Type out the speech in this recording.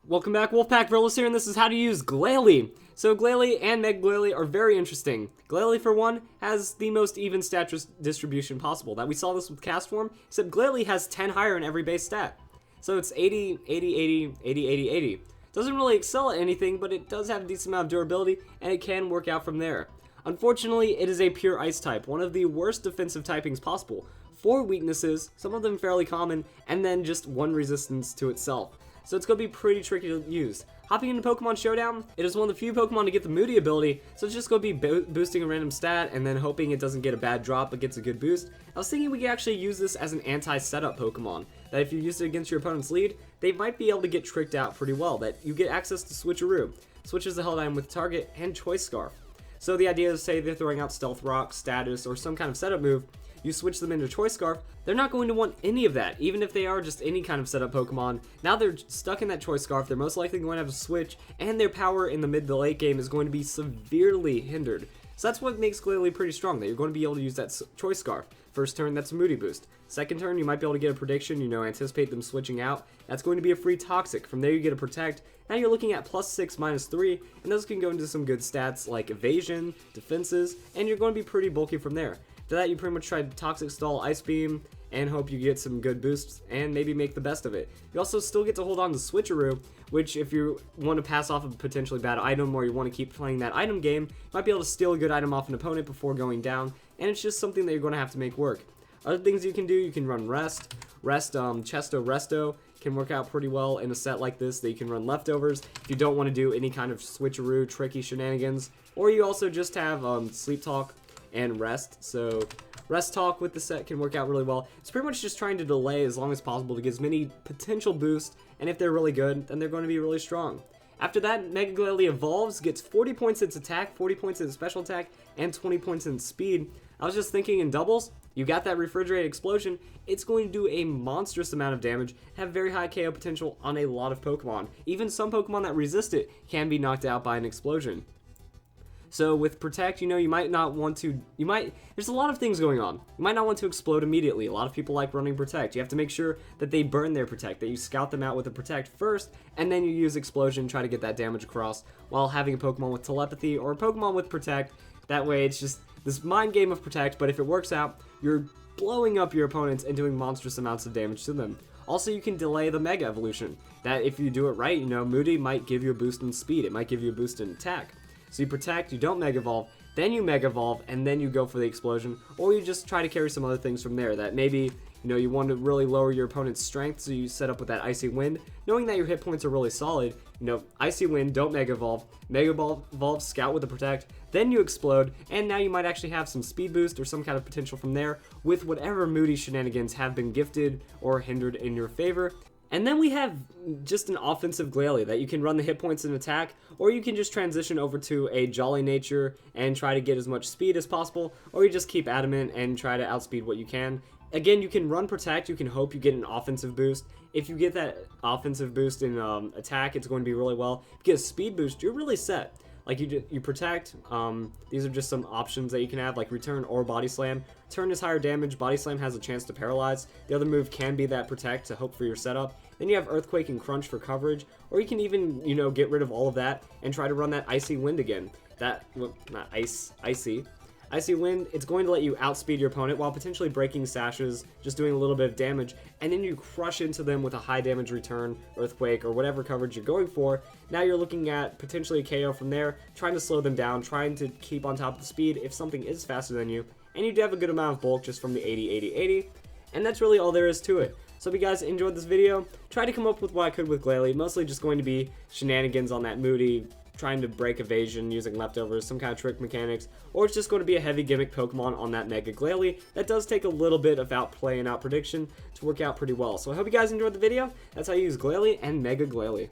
Welcome back, Wolfpack Verlis here, and this is how to use Glalie. So Glalie and Mega Glalie are very interesting. Glalie, for one, has the most even stat distribution possible. That we saw this with cast form, except Glalie has 10 higher in every base stat. So it's 80, 80, 80, 80, 80, 80. Doesn't really excel at anything, but it does have a decent amount of durability, and it can work out from there. Unfortunately, it is a pure ice type, one of the worst defensive typings possible. 4 weaknesses, some of them fairly common, and then just 1 resistance to itself. So it's going to be pretty tricky to use. Hopping into Pokemon Showdown, it is one of the few Pokemon to get the Moody ability, so it's just going to be boosting a random stat and then hoping it doesn't get a bad drop but gets a good boost. I was thinking we could actually use this as an anti-setup Pokemon, that if you use it against your opponent's lead, they might be able to get tricked out pretty well, that you get access to Switcheroo, switches the held item with target, and Choice Scarf. So the idea is, say they're throwing out Stealth Rock, Status, or some kind of setup move, you switch them into Choice Scarf, they're not going to want any of that, even if they are just any kind of setup Pokemon. Now they're stuck in that Choice Scarf, they're most likely going to have a switch, and their power in the mid to late game is going to be severely hindered. So that's what makes Glalie pretty strong, that you're going to be able to use that Choice Scarf. First turn, that's a Moody boost. Second turn, you might be able to get a prediction, anticipate them switching out. That's going to be a free Toxic. From there, you get a Protect. Now you're looking at +6, -3, and those can go into some good stats like Evasion, Defenses, and you're going to be pretty bulky from there. After that, you pretty much try Toxic Stall, Ice Beam, and hope you get some good boosts, and maybe make the best of it. You also still get to hold on to Switcheroo, which if you want to pass off a potentially bad item, or you want to keep playing that item game, you might be able to steal a good item off an opponent before going down, and it's just something that you're going to have to make work. Other things you can do, you can run Chesto Resto can work out pretty well in a set like this, that you can run Leftovers if you don't want to do any kind of Switcheroo, tricky shenanigans, or you also just have Sleep Talk and Rest. So Rest Talk with the set can work out really well. It's pretty much just trying to delay as long as possible to get as many potential boosts, and if they're really good, then they're going to be really strong. After that, Mega Glalie evolves, gets 40 points in its attack, 40 points in its special attack, and 20 points in speed. I was just thinking in doubles, you got that Refrigerate Explosion, it's going to do a monstrous amount of damage, have very high KO potential on a lot of Pokemon. Even some Pokemon that resist it can be knocked out by an explosion. So with Protect, you might not want to, there's a lot of things going on. You might not want to explode immediately. A lot of people like running Protect. You have to make sure that they burn their Protect, that you scout them out with a Protect first, and then you use Explosion, try to get that damage across, while having a Pokemon with Telepathy, or a Pokemon with Protect. That way it's just this mind game of Protect, but if it works out, you're blowing up your opponents and doing monstrous amounts of damage to them. Also, you can delay the Mega Evolution. That if you do it right, Moody might give you a boost in speed, it might give you a boost in attack. So you Protect, you don't Mega Evolve, then you Mega Evolve, and then you go for the Explosion, or you just try to carry some other things from there, that maybe, you want to really lower your opponent's strength, so you set up with that Icy Wind, knowing that your hit points are really solid. Icy Wind, don't Mega Evolve, Scout with the Protect, then you Explode, and now you might actually have some speed boost or some kind of potential from there, with whatever Moody shenanigans have been gifted or hindered in your favor. And then we have just an offensive Glalie that you can run the hit points and attack, or you can just transition over to a Jolly Nature and try to get as much speed as possible, or you just keep Adamant and try to outspeed what you can. Again, you can run Protect, you can hope you get an offensive boost. If you get that offensive boost in attack, it's going to be really well. If you get a speed boost, you're really set. Like you Protect, these are just some options that you can have, like Return or Body Slam. Return is higher damage, Body Slam has a chance to paralyze. The other move can be that Protect to hope for your setup. Then you have Earthquake and Crunch for coverage, or you can even, get rid of all of that and try to run that Icy Wind again. Not Icy. Icy Wind, it's going to let you outspeed your opponent while potentially breaking sashes, just doing a little bit of damage, and then you crush into them with a high damage return, Earthquake, or whatever coverage you're going for. Now you're looking at potentially a KO from there, trying to slow them down, trying to keep on top of the speed if something is faster than you, and you do have a good amount of bulk just from the 80, 80, 80, and that's really all there is to it. So if you guys enjoyed this video, try to come up with what I could with Glalie, mostly just going to be shenanigans on that Moody, trying to break Evasion using Leftovers, some kind of trick mechanics, or it's just going to be a heavy gimmick Pokemon on that Mega Glalie that does take a little bit of outplay and out prediction to work out pretty well. So I hope you guys enjoyed the video. That's how you use Glalie and Mega Glalie.